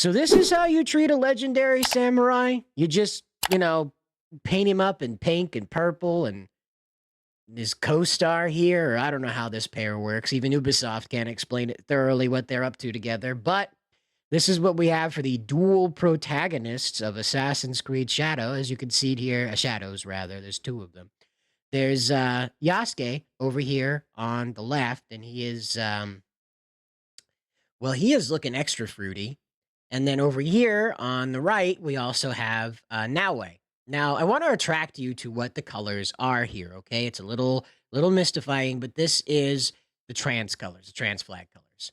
So this is how you treat a legendary samurai? You just, paint him up in pink and purple and his co-star here, or I don't know how this pair works. Even Ubisoft can't explain it thoroughly what they're up to together, but this is what we have for the dual protagonists of Assassin's Creed Shadow. As you can see here, Shadows rather, there's two of them. There's Yasuke over here on the left, and he is, he is looking extra fruity. And then over here on the right, we also have Naue. Now, I want to attract you to what the colors are here, okay? It's a little mystifying, but this is the trans colors, the trans flag colors.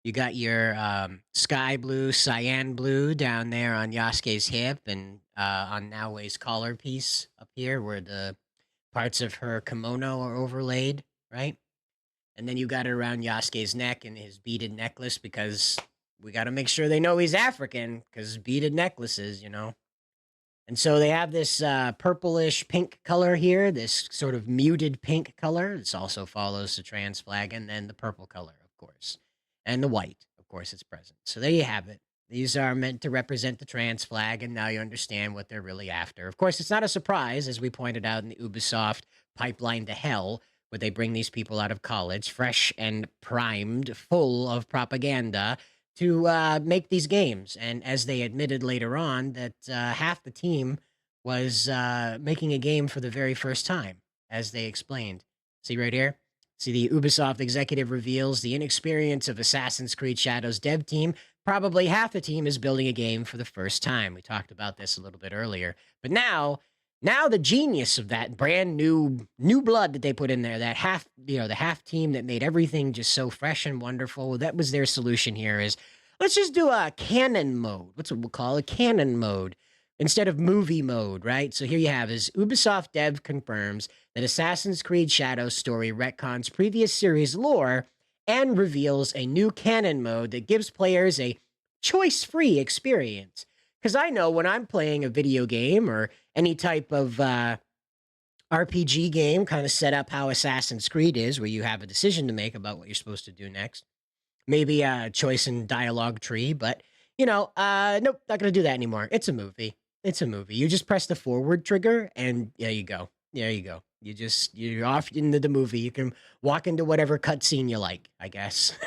You got your sky blue, cyan blue down there on Yasuke's hip and on Naue's collar piece up here where the parts of her kimono are overlaid, right? And then you got it around Yasuke's neck and his beaded necklace because we got to make sure they know he's African because beaded necklaces, And so they have this purplish pink color here, this sort of muted pink color. This also follows the trans flag, and then the purple color, of course. And the white, of course, it's present. So there you have it. These are meant to represent the trans flag, and now you understand what they're really after. Of course, it's not a surprise, as we pointed out in the Ubisoft Pipeline to Hell, where they bring these people out of college, fresh and primed, full of propaganda, to make these games. And as they admitted later on, that half the team was making a game for the very first time, as they explained. See right here? See, the Ubisoft executive reveals the inexperience of Assassin's Creed Shadows dev team. Probably half the team is building a game for the first time. We talked about this a little bit earlier. But now the genius of that brand new blood that they put in there, that half, the half team that made everything just so fresh and wonderful, that was their solution here is, let's just do a canon mode. What's what we'll call a canon mode instead of movie mode, right? So here you have is Ubisoft dev confirms that Assassin's Creed Shadows story retcons previous series lore and reveals a new canon mode that gives players a choice-free experience. Because I know when I'm playing a video game or any type of RPG game, kind of set up how Assassin's Creed is, where you have a decision to make about what you're supposed to do next. Maybe a choice and dialogue tree, but, nope, not going to do that anymore. It's a movie. It's a movie. You just press the forward trigger, and there you go. There you go. You're off into the movie. You can walk into whatever cutscene you like, I guess.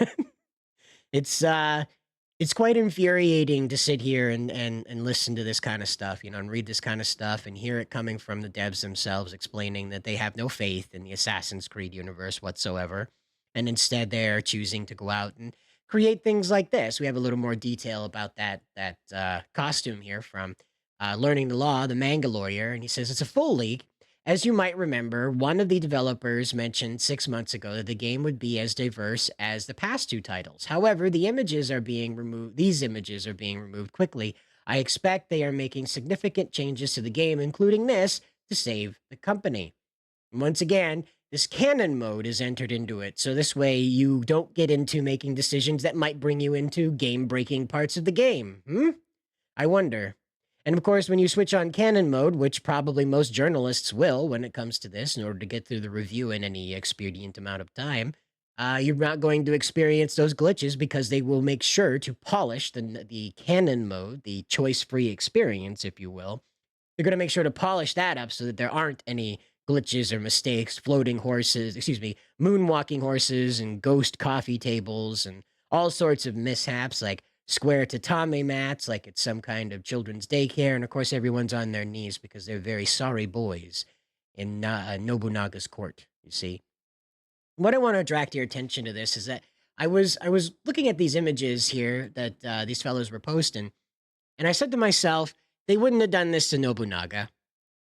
It's quite infuriating to sit here and listen to this kind of stuff, and read this kind of stuff and hear it coming from the devs themselves explaining that they have no faith in the Assassin's Creed universe whatsoever. And instead they're choosing to go out and create things like this. We have a little more detail about that costume here from Learning the Law, the manga lawyer. And he says it's a full leak. As you might remember, one of the developers mentioned 6 months ago that the game would be as diverse as the past two titles. However, the images are being removed. These images are being removed quickly. I expect they are making significant changes to the game, including this, to save the company. And once again, this canon mode is entered into it. So this way you don't get into making decisions that might bring you into game-breaking parts of the game. I wonder. And of course, when you switch on canon mode, which probably most journalists will when it comes to this in order to get through the review in any expedient amount of time, you're not going to experience those glitches because they will make sure to polish the canon mode, the choice-free experience, if you will. They're going to make sure to polish that up so that there aren't any glitches or mistakes, floating horses, moonwalking horses and ghost coffee tables and all sorts of mishaps like square tatami mats like it's some kind of children's daycare. And of course, everyone's on their knees because they're very sorry boys in Nobunaga's court, you see. What I want to attract your attention to this is that I was looking at these images here that these fellows were posting, and I said to myself, they wouldn't have done this to Nobunaga.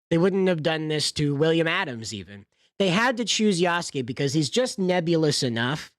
They wouldn't have done this to William Adams even. They had to choose Yasuke because he's just nebulous enough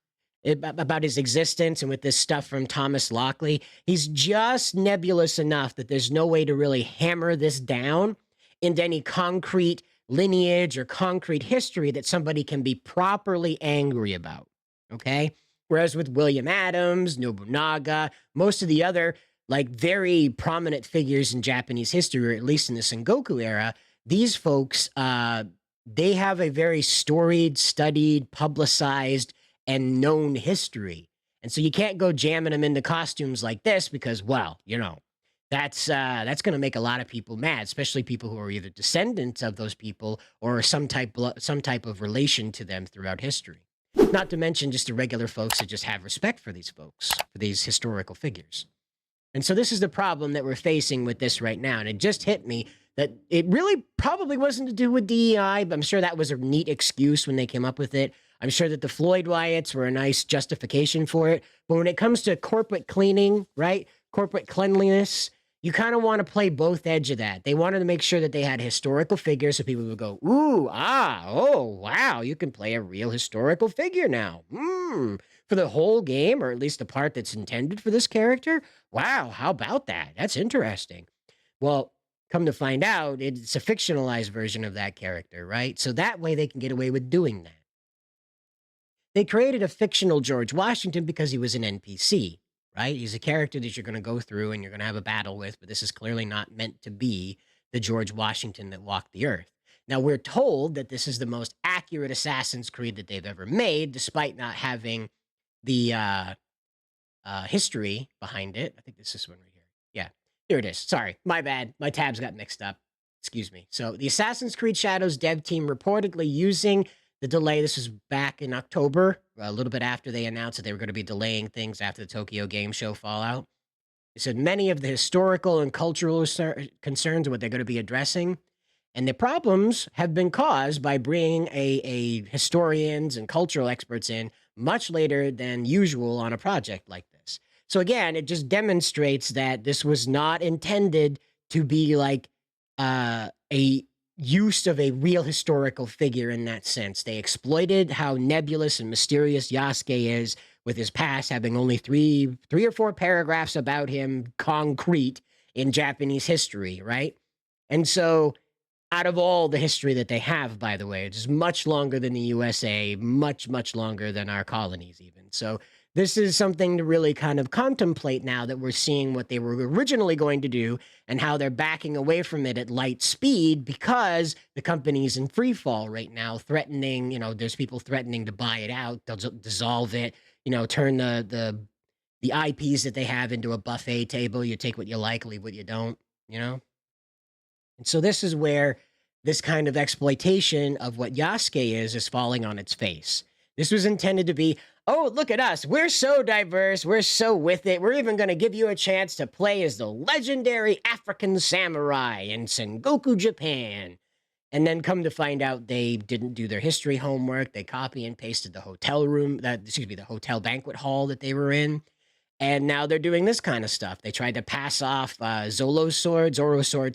about his existence, and with this stuff from Thomas Lockley, he's just nebulous enough that there's no way to really hammer this down into any concrete lineage or concrete history that somebody can be properly angry about, okay? Whereas with William Adams, Nobunaga, most of the other, very prominent figures in Japanese history, or at least in the Sengoku era, these folks, they have a very storied, studied, publicized, and known history. And so you can't go jamming them into costumes like this because, well, that's going to make a lot of people mad, especially people who are either descendants of those people or some type of relation to them throughout history. Not to mention just the regular folks that just have respect for these folks, for these historical figures. And so this is the problem that we're facing with this right now. And it just hit me that it really probably wasn't to do with DEI, but I'm sure that was a neat excuse when they came up with it. I'm sure that the Floyd riots were a nice justification for it. But when it comes to corporate cleaning, right? Corporate cleanliness, you kind of want to play both edge of that. They wanted to make sure that they had historical figures so people would go, ooh, oh, wow, you can play a real historical figure now. For the whole game, or at least the part that's intended for this character? Wow, how about that? That's interesting. Well, come to find out, it's a fictionalized version of that character, right? So that way they can get away with doing that. They created a fictional George Washington because he was an NPC, right? He's a character that you're going to go through and you're going to have a battle with, but this is clearly not meant to be the George Washington that walked the earth. Now, we're told that this is the most accurate Assassin's Creed that they've ever made, despite not having the history behind it. I think this is one right here. Yeah, here it is. Sorry, my bad. My tabs got mixed up. Excuse me. So the Assassin's Creed Shadows dev team reportedly using the delay. This was back in October, a little bit after they announced that they were going to be delaying things after the Tokyo Game Show fallout. They said many of the historical and cultural concerns are what they're going to be addressing. And the problems have been caused by bringing a historians and cultural experts in much later than usual on a project like this. So again, it just demonstrates that this was not intended to be like a use of a real historical figure in that sense. They exploited how nebulous and mysterious Yasuke is with his past, having only three or four paragraphs about him concrete in Japanese history, right? And so out of all the history that they have, by the way, it is much longer than the USA, much, much longer than our colonies even. So this is something to really kind of contemplate now that we're seeing what they were originally going to do and how they're backing away from it at light speed because the company's in free fall right now, threatening, there's people threatening to buy it out, they'll dissolve it, turn the IPs that they have into a buffet table. You take what you like, leave what you don't, And so this is where this kind of exploitation of what Yasuke is falling on its face. This was intended to be, oh, look at us. We're so diverse. We're so with it. We're even going to give you a chance to play as the legendary African samurai in Sengoku, Japan. And then come to find out they didn't do their history homework. They copy and pasted the hotel room, the hotel banquet hall that they were in. And now they're doing this kind of stuff. They tried to pass off Zoro's sword.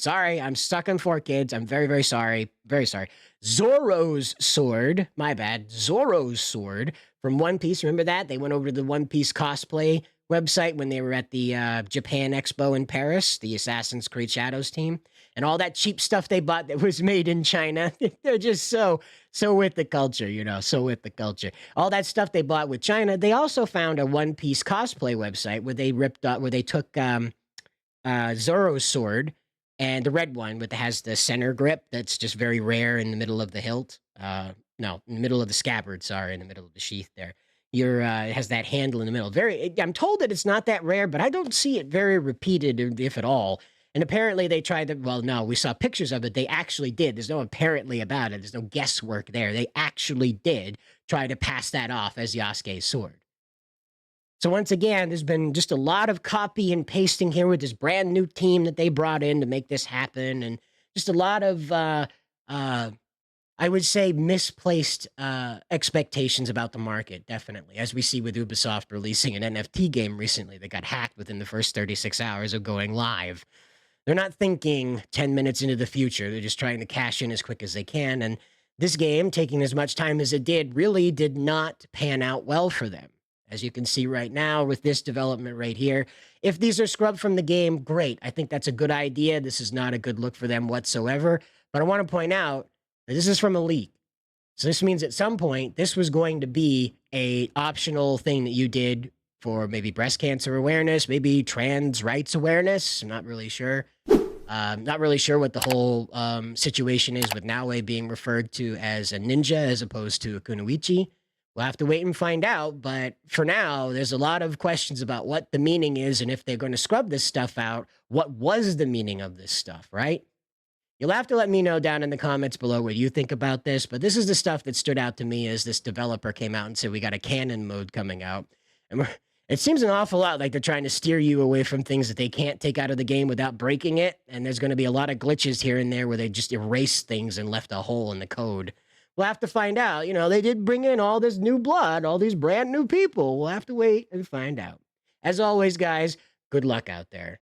Sorry, I'm stuck on 4 kids. I'm very, very sorry. Very sorry. Zoro's sword. My bad. Zoro's sword from One Piece. Remember that? They went over to the One Piece cosplay website when they were at the Japan Expo in Paris, the Assassin's Creed Shadows team. And all that cheap stuff they bought that was made in China. They're just so with the culture, so with the culture. All that stuff they bought with China. They also found a One Piece cosplay website where they took Zoro's sword and the red one that has the center grip that's just very rare in the middle of the hilt. In the middle of the scabbard, in the middle of the sheath there. It has that handle in the middle. I'm told that it's not that rare, but I don't see it very repeated, if at all. And apparently they tried to, we saw pictures of it. They actually did. There's no apparently about it. There's no guesswork there. They actually did try to pass that off as Yasuke's sword. So once again, there's been just a lot of copy and pasting here with this brand new team that they brought in to make this happen. And just a lot of, I would say, misplaced expectations about the market, definitely. As we see with Ubisoft releasing an NFT game recently that got hacked within the first 36 hours of going live. They're not thinking 10 minutes into the future. They're just trying to cash in as quick as they can. And this game, taking as much time as it did, really did not pan out well for them. As you can see right now with this development right here. If these are scrubbed from the game, great. I think that's a good idea. This is not a good look for them whatsoever. But I want to point out that this is from a leak. So this means at some point, this was going to be a optional thing that you did for maybe breast cancer awareness, maybe trans rights awareness. I'm not really sure. Not really sure what the whole situation is with Naue being referred to as a ninja as opposed to a kunoichi. We'll have to wait and find out, but for now, there's a lot of questions about what the meaning is, and if they're gonna scrub this stuff out, what was the meaning of this stuff, right? You'll have to let me know down in the comments below what you think about this, but this is the stuff that stood out to me as this developer came out and said, "We got a Canon mode coming out." And it seems an awful lot like they're trying to steer you away from things that they can't take out of the game without breaking it, and there's gonna be a lot of glitches here and there where they just erased things and left a hole in the code. We'll have to find out. They did bring in all this new blood, all these brand new people. We'll have to wait and find out. As always, guys, good luck out there.